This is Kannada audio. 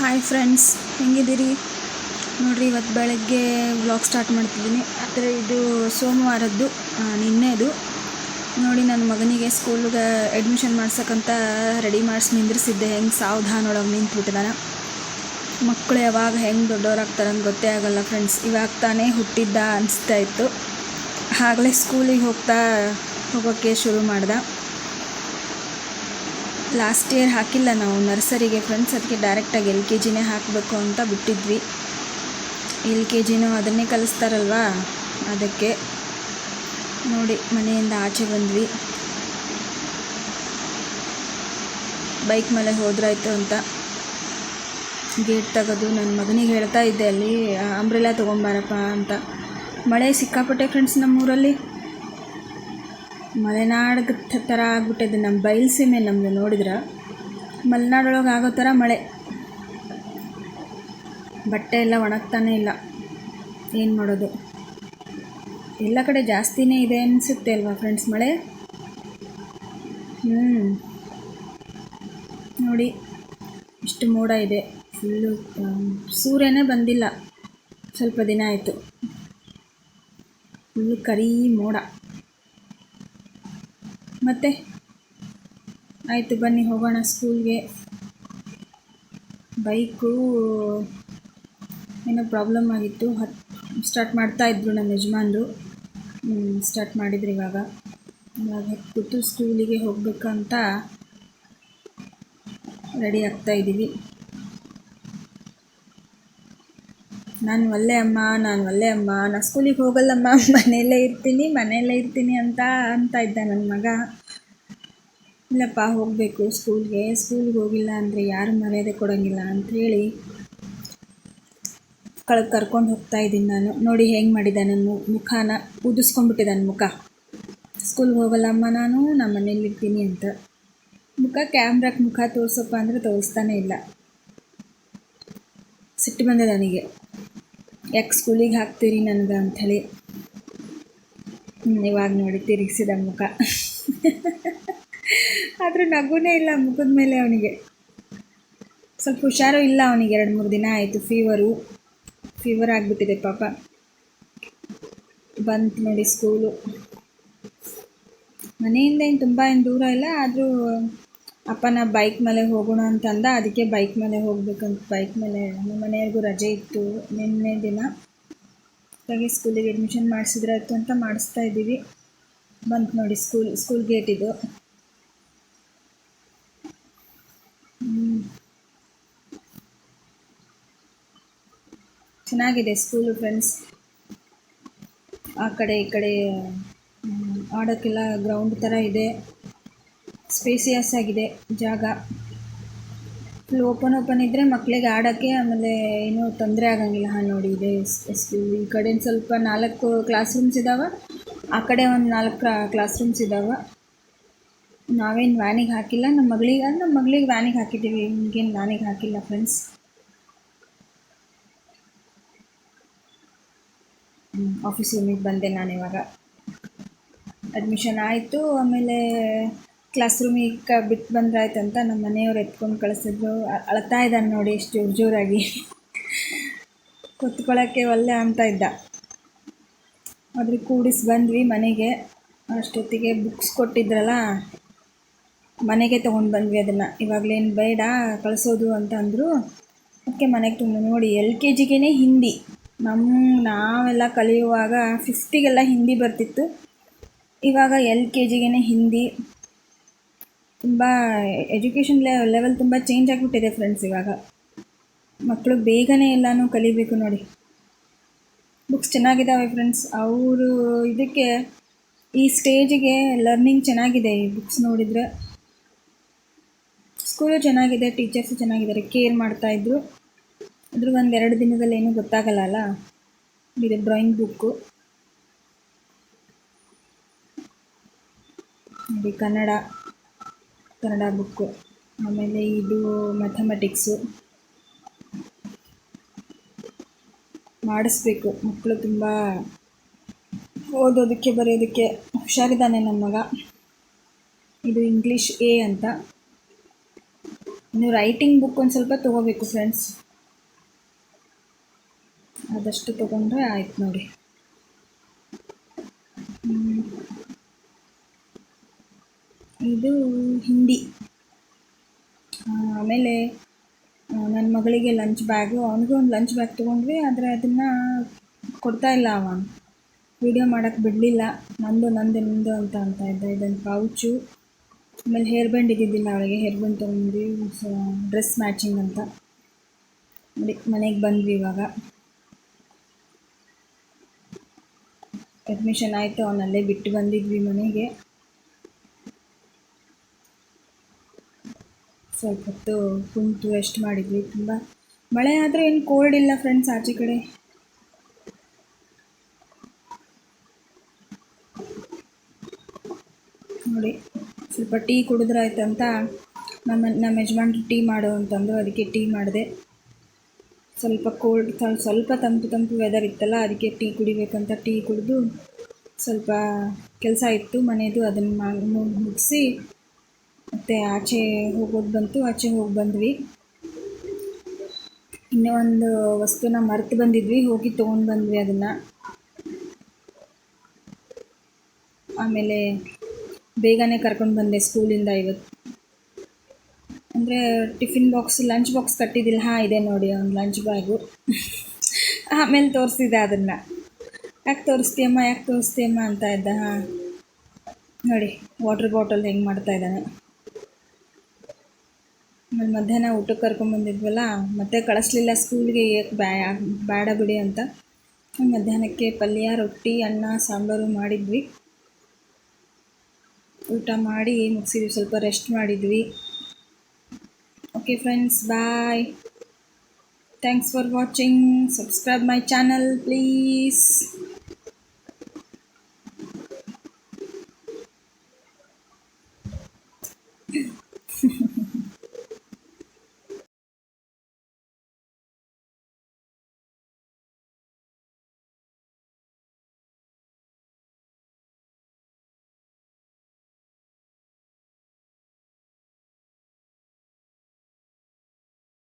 Hi friends, ಹೆಂಗಿದ್ದೀರಿ? ನೋಡಿರಿ, ಇವತ್ತು ಬೆಳಗ್ಗೆ ವ್ಲಾಗ್ ಸ್ಟಾರ್ಟ್ ಮಾಡ್ತಿದ್ದೀನಿ. ಆದರೆ ಇದು ಸೋಮವಾರದ್ದು, ನಿನ್ನೆದು. ನೋಡಿ, ನನ್ನ ಮಗನಿಗೆ ಸ್ಕೂಲ್ಗೆ ಅಡ್ಮಿಷನ್ ಮಾಡ್ಸೋಕ್ಕಂತ ರೆಡಿ ಮಾಡಿಸಿ ನಿಂದ್ರಿಸಿದ್ದೆ. ಹೆಂಗೆ ಸಾವಧಾನೊಳಗೆ ನಿಂತ್ಬಿಟ್ಟಿದ್ದಾನೆ. ಮಕ್ಕಳು ಯಾವಾಗ ಹೆಂಗೆ ದೊಡ್ಡವರಾಗ್ತಾರಂತ ಗೊತ್ತೇ ಆಗಲ್ಲ ಫ್ರೆಂಡ್ಸ್. ಇವಾಗ ತಾನೇ ಹುಟ್ಟಿದ್ದ ಅನಿಸ್ತಾ ಇತ್ತು. ಆಗಲೇ ಸ್ಕೂಲಿಗೆ ಹೋಗೋಕ್ಕೆ ಶುರು ಮಾಡ್ದೆ. ಲಾಸ್ಟ್ ಇಯರ್ ಹಾಕಿಲ್ಲ ನಾವು ನರ್ಸರಿಗೆ ಫ್ರೆಂಡ್ಸ್, ಅದಕ್ಕೆ ಡೈರೆಕ್ಟಾಗಿ LKGನೇ ಹಾಕಬೇಕು ಅಂತ ಬಿಟ್ಟಿದ್ವಿ. LKGನೂ ಅದನ್ನೇ ಕಲಿಸ್ತಾರಲ್ವಾ, ಅದಕ್ಕೆ. ನೋಡಿ, ಮನೆಯಿಂದ ಆಚೆ ಬಂದ್ವಿ. ಬೈಕ್ ಮೇಲೆ ಹೋದ್ರಾಯ್ತು ಅಂತ ಗೇಟ್ ತೆಗೆದು ನನ್ನ ಮಗನಿಗೆ ಹೇಳ್ತಾ ಇದ್ದೆ, ಅಲ್ಲಿ ಅಂಬ್ರೆಲಾ ತೊಗೊಂಬಾರಪ್ಪ ಅಂತ. ಮಳೆ ಸಿಕ್ಕಾಪಟ್ಟೆ ಫ್ರೆಂಡ್ಸ್ ನಮ್ಮೂರಲ್ಲಿ. ಮಲೆನಾಡು ಥರ ಆಗ್ಬಿಟ್ಟಿದೆ. ನಮ್ಮ ಬಯಲುಸೀಮೆ ನಮ್ಮದು. ನೋಡಿದ್ರೆ ಮಲೆನಾಡೊಳಗೆ ಆಗೋ ಥರ ಮಳೆ. ಬಟ್ಟೆ ಎಲ್ಲ ಒಣಗ್ತಾನೆ ಇಲ್ಲ. ಏನು ಮಾಡೋದು? ಎಲ್ಲ ಕಡೆ ಜಾಸ್ತಿನೇ ಇದೆ ಅನಿಸುತ್ತೆ ಅಲ್ವಾ ಫ್ರೆಂಡ್ಸ್ ಮಳೆ. ನೋಡಿ, ಇಷ್ಟು ಮೋಡ ಇದೆ. ಫುಲ್ಲು ಸೂರ್ಯನೇ ಬಂದಿಲ್ಲ. ಸ್ವಲ್ಪ ದಿನ ಆಯಿತು. ಫುಲ್ಲು ಕರಿ ಮೋಡ. ಮತ್ತೆ ಆಯಿತು, ಬನ್ನಿ ಹೋಗೋಣ ಸ್ಕೂಲ್ಗೆ. ಬೈಕು ಏನೋ ಪ್ರಾಬ್ಲಮ್ ಆಗಿತ್ತು. ಸ್ಟಾರ್ಟ್ ಮಾಡ್ತಾಯಿದ್ರು ನಮ್ಮ ಯಜಮಾನ್ರು. ಸ್ಟಾರ್ಟ್ ಮಾಡಿದ್ರು. ಇವಾಗ ಹೊತ್ತು ಸ್ಕೂಲಿಗೆ ಹೋಗ್ಬೇಕಂತ ರೆಡಿ ಆಗ್ತಾಯಿದ್ದೀವಿ. ನಾನು ಒಲ್ಲೆ ಅಮ್ಮ, ನಾನು ಸ್ಕೂಲಿಗೆ ಹೋಗಲ್ಲಮ್ಮ, ಮನೆಯಲ್ಲೇ ಇರ್ತೀನಿ ಅಂತ ಇದ್ದ ನನ್ನ ಮಗ. ಇಲ್ಲಪ್ಪ, ಹೋಗಬೇಕು ಸ್ಕೂಲ್ಗೆ ಹೋಗಿಲ್ಲ ಅಂದರೆ ಯಾರು ಮರ್ಯಾದೆ ಕೊಡೋಂಗಿಲ್ಲ ಅಂಥೇಳಿ ಕರ್ಕೊಂಡು ಹೋಗ್ತಾಯಿದ್ದೀನಿ ನಾನು. ನೋಡಿ ಹೆಂಗೆ ಮಾಡಿದ್ದಾನೆ, ಮುಖಾನ ಊದಿಸ್ಕೊಂಡ್ಬಿಟ್ಟಿದ್ದಾನೆ. ಮುಖ ಸ್ಕೂಲ್ಗೆ ಹೋಗಲ್ಲಮ್ಮ, ನಾನು ನಮ್ಮ ಮನೇಲಿರ್ತೀನಿ ಅಂತ. ಕ್ಯಾಮ್ರಾಕ್ಕೆ ಮುಖ ತೋರಿಸಪ್ಪ ಅಂದರೆ ತೋರಿಸ್ತಾನೆ ಇಲ್ಲ. ಸಿಟ್ಟು ಬಂದಿದೆ ನನಗೆ, ಯಾಕೆ ಸ್ಕೂಲಿಗೆ ಹಾಕ್ತೀರಿ ನನಗೆ ಅಂಥೇಳಿ. ಇವಾಗ ನೋಡಿ ತಿರುಗಿಸಿದ ಮುಖ. ಆದರೂ ನಗುನೇ ಇಲ್ಲ ಮುಖದ ಮೇಲೆ ಅವನಿಗೆ. ಸ್ವಲ್ಪ ಹುಷಾರು ಇಲ್ಲ ಅವನಿಗೆ. 2-3 ದಿನ ಆಯಿತು. ಫೀವರ್ ಆಗಿಬಿಟ್ಟಿದೆ ಪಾಪ. ಬಂತು ನೋಡಿ ಸ್ಕೂಲು. ಮನೆಯಿಂದ ತುಂಬ ದೂರ ಇಲ್ಲ. ಆದರೂ ಅಪ್ಪನ ಬೈಕ್ ಮೇಲೆ ಹೋಗೋಣ ಅಂತಂದ. ಅದಕ್ಕೆ ಬೈಕ್ ಮೇಲೆ ಹೋಗ್ಬೇಕಂತ ಬೈಕ್ ಮೇಲೆ. ನಮ್ಮ ಮನೆಯವ್ರಿಗೂ ರಜೆ ಇತ್ತು ನಿನ್ನೆ ದಿನ. ಹಾಗಾಗಿ ಸ್ಕೂಲಿಗೆ ಅಡ್ಮಿಷನ್ ಮಾಡಿಸಿದ್ರಾಯ್ತು ಅಂತ ಮಾಡಿಸ್ತಾ ಇದ್ದೀವಿ. ಬಂತು ನೋಡಿ ಸ್ಕೂಲ್ ಗೇಟ್ ಇದು. ಚೆನ್ನಾಗಿದೆ ಸ್ಕೂಲು ಫ್ರೆಂಡ್ಸ್. ಆ ಕಡೆ ಈ ಕಡೆ ಆಡೋಕ್ಕೆಲ್ಲ ಗ್ರೌಂಡ್ ಥರ ಇದೆ. ಸ್ಪೇಸಿಯಸ್ ಆಗಿದೆ ಜಾಗ. ಫುಲ್ ಓಪನ್ ಇದ್ದರೆ ಮಕ್ಕಳಿಗೆ ಆಡೋಕ್ಕೆ, ಆಮೇಲೆ ಏನೂ ತೊಂದರೆ ಆಗಂಗಿಲ್ಲ. ನೋಡಿ, ಇದೆ ಸ್ಕೂಲ್. ಈ ಕಡೆ ಸ್ವಲ್ಪ 4 ಕ್ಲಾಸ್ ರೂಮ್ಸ್ ಇದ್ದಾವೆ, ಆ ಕಡೆ ಒಂದು 4 ಕ್ಲಾಸ್ ರೂಮ್ಸ್ ಇದ್ದಾವೆ. ನಾವೇನು ವ್ಯಾನಿಗೆ ಹಾಕಿಲ್ಲ. ನಮ್ಮ ಮಗಳಿಗೆ ವ್ಯಾನಿಗೆ ಹಾಕಿದ್ದೀವಿ. ನಿಮಗೇನು ವ್ಯಾನಿಗೆ ಹಾಕಿಲ್ಲ ಫ್ರೆಂಡ್ಸ್. ಆಫೀಸ್ ರೂಮಿಗೆ ಬಂದೆ ನಾನು ಇವಾಗ. ಅಡ್ಮಿಷನ್ ಆಯಿತು. ಆಮೇಲೆ ಕ್ಲಾಸ್ ರೂಮಿಗೆ ಬಿಟ್ಟು ಬಂದ್ರಾಯ್ತು ಅಂತ ನಮ್ಮ ಮನೆಯವ್ರು ಎತ್ಕೊಂಡು ಕಳಿಸಿದ್ರು. ಅಳ್ತಾ ಇದ್ದಾನೆ ನೋಡಿ, ಎಷ್ಟು ಜೋರಾಗಿ. ಕೂತ್ಕೊಳ್ಳೋಕ್ಕೆ ಒಲ್ಲೆ ಅಂತ ಇದ್ದ. ಆದ್ರೆ ಕೂಡಿಸಿ ಬಂದ್ವಿ ಮನೆಗೆ. ಅಷ್ಟೊತ್ತಿಗೆ ಬುಕ್ಸ್ ಕೊಟ್ಟಿದ್ರಲ್ಲ, ಮನೆಗೆ ತೊಗೊಂಡು ಬಂದ್ವಿ ಅದನ್ನು. ಇವಾಗಲೇನು ಬೇಡ ಕಳಿಸೋದು ಅಂತ ಅಂದರು. ಅದಕ್ಕೆ ಮನೆಗೆ ತುಂಬ. ನೋಡಿ, LKGಗೇ ಹಿಂದಿ. ನಾವೆಲ್ಲ ಕಲಿಯುವಾಗ 5th ಹಿಂದಿ ಬರ್ತಿತ್ತು. ಇವಾಗ LKGಗೇ ಹಿಂದಿ. ತುಂಬ ಎಜುಕೇಷನ್ ಲೆವೆಲ್ ತುಂಬ ಚೇಂಜ್ ಆಗಿಬಿಟ್ಟಿದೆ ಫ್ರೆಂಡ್ಸ್. ಇವಾಗ ಮಕ್ಕಳು ಬೇಗನೆ ಎಲ್ಲನೂ ಕಲಿಬೇಕು. ನೋಡಿ, ಬುಕ್ಸ್ ಚೆನ್ನಾಗಿದ್ದಾವೆ ಫ್ರೆಂಡ್ಸ್. ಅವರು ಇದಕ್ಕೆ, ಈ ಸ್ಟೇಜಿಗೆ ಲರ್ನಿಂಗ್ ಚೆನ್ನಾಗಿದೆ. ಈ ಬುಕ್ಸ್ ನೋಡಿದರೆ ಸ್ಕೂಲು ಚೆನ್ನಾಗಿದೆ, ಟೀಚರ್ಸು ಚೆನ್ನಾಗಿದ್ದಾರೆ, ಕೇರ್ ಮಾಡ್ತಾಯಿದ್ರು. ಆದರೂ 1-2 ದಿನದಲ್ಲಿ ಏನೂ ಗೊತ್ತಾಗಲ್ಲ ಅಲ್ಲ. ಇದು ಡ್ರಾಯಿಂಗ್ ಬುಕ್ಕು ನೋಡಿ, ಕನ್ನಡ ಬುಕ್ಕು. ಆಮೇಲೆ ಇದು ಮ್ಯಾಥಮೆಟಿಕ್ಸು. ಮಾಡಿಸ್ಬೇಕು. ಮಕ್ಕಳು ತುಂಬ ಓದೋದಕ್ಕೆ ಬರೆಯೋದಕ್ಕೆ ಹುಷಾರಿದ್ದಾನೆ ನನ್ನ ಮಗ. ಇದು ಇಂಗ್ಲೀಷ್ A ಅಂತ. ಇನ್ನು ರೈಟಿಂಗ್ ಬುಕ್ ಒಂದು ಸ್ವಲ್ಪ ತೊಗೋಬೇಕು ಫ್ರೆಂಡ್ಸ್, ಆದಷ್ಟು ತೊಗೊಂಡ್ರೆ ಆಯ್ತು ನೋಡಿ. ಇದು ಹಿಂದಿ. ಆಮೇಲೆ ನನ್ನ ಮಗಳಿಗೆ ಲಂಚ್ ಬ್ಯಾಗು, ಅವನಿಗೂ ಒಂದು ಲಂಚ್ ಬ್ಯಾಗ್ ತೊಗೊಂಡ್ವಿ, ಆದರೆ ಅದನ್ನು ಕೊಡ್ತಾಯಿಲ್ಲ ಅವ, ವೀಡಿಯೋ ಮಾಡೋಕ್ಕೆ ಬಿಡಲಿಲ್ಲ. ನಂದು ನಂದು ನಿಂದು ಅಂತ ಇದ್ದ. ಇದೊಂದು ಪೌಚು, ಆಮೇಲೆ ಹೇರ್ ಬ್ಯಾಂಡ್ ಇದ್ದಿದ್ದಿಲ್ಲ ಅವಳಿಗೆ, ಹೇರ್ ಬ್ಯಾಂಡ್ ತೊಗೊಂಡ್ವಿ ಡ್ರೆಸ್ ಮ್ಯಾಚಿಂಗ್ ಅಂತ. ನೋಡಿ ಮನೆಗೆ ಬಂದ್ವಿ ಇವಾಗ. ಅಡ್ಮಿಷನ್ ಆಯಿತು, ಅವನಲ್ಲೇ ಬಿಟ್ಟು ಬಂದಿದ್ವಿ ಮನೆಗೆ. ಸ್ವಲ್ಪ ಹೊತ್ತು ಕುಂತು ರೆಸ್ಟ್ ಮಾಡಿದ್ವಿ. ತುಂಬ ಮಳೆ ಆದರೆ ಏನು ಕೋಲ್ಡ್ ಇಲ್ಲ ಫ್ರೆಂಡ್ಸ್ ಆಚೆ ಕಡೆ. ನೋಡಿ ಸ್ವಲ್ಪ ಟೀ ಕುಡಿದ್ರಾಯ್ತಂತ ನಮ್ಮ ಯಜಮಾನ್ರು ಟೀ ಮಾಡು ಅಂತಂದು, ಅದಕ್ಕೆ ಟೀ ಮಾಡಿದೆ. ಸ್ವಲ್ಪ ಸ್ವಲ್ಪ ತಂಪು ವೆದರ್ ಇತ್ತಲ್ಲ, ಅದಕ್ಕೆ ಟೀ ಕುಡಿಬೇಕಂತ ಟೀ ಕುಡಿದು, ಸ್ವಲ್ಪ ಕೆಲಸ ಇತ್ತು ಮನೆಯದು, ಅದನ್ನು ಮುಗಿಸಿ ಮತ್ತು ಆಚೆ ಹೋಗೋದು ಬಂತು. ಆಚೆ ಹೋಗಿ ಬಂದ್ವಿ. ಇನ್ನೂ ಒಂದು ವಸ್ತುನ ಮರೆತು ಬಂದಿದ್ವಿ, ಹೋಗಿ ತೊಗೊಂಡು ಬಂದ್ವಿ ಅದನ್ನು. ಆಮೇಲೆ ಬೇಗನೆ ಕರ್ಕೊಂಡು ಬಂದೆ ಸ್ಕೂಲಿಂದ ಇವತ್ತು. ಅಂದರೆ ಟಿಫಿನ್ ಬಾಕ್ಸ್, ಲಂಚ್ ಬಾಕ್ಸ್ ಕಟ್ಟಿದ್ದಿಲ್ಲ. ಇದೆ ನೋಡಿ ಒಂದು ಲಂಚ್ ಬ್ಯಾಗು. ಆಮೇಲೆ ತೋರಿಸಿದೆ ಅದನ್ನು. ಯಾಕೆ ತೋರಿಸ್ತೀಯಮ್ಮ ಅಂತ ಇದ್ದ. ನೋಡಿ ವಾಟ್ರ್ ಬಾಟಲ್ ಹೆಂಗೆ ಮಾಡ್ತಾ ಇದ್ದಾನೆ. ಆಮೇಲೆ ಮಧ್ಯಾಹ್ನ ಊಟಕ್ಕೆ ಕರ್ಕೊಂಬಂದಿದ್ವಲ್ಲ, ಮತ್ತೆ ಕಳಿಸ್ಲಿಲ್ಲ ಸ್ಕೂಲ್ಗೆ, ಬೇಡ ಬಿಡಿ ಅಂತ. ಮಧ್ಯಾಹ್ನಕ್ಕೆ ಪಲ್ಯ, ರೊಟ್ಟಿ, ಅನ್ನ, ಸಾಂಬಾರು ಮಾಡಿದ್ವಿ. ಊಟ ಮಾಡಿ ಮುಗಿಸಿದ್ವಿ, ಸ್ವಲ್ಪ ರೆಸ್ಟ್ ಮಾಡಿದ್ವಿ. Okay friends, bye. Thanks for watching. Subscribe my channel please.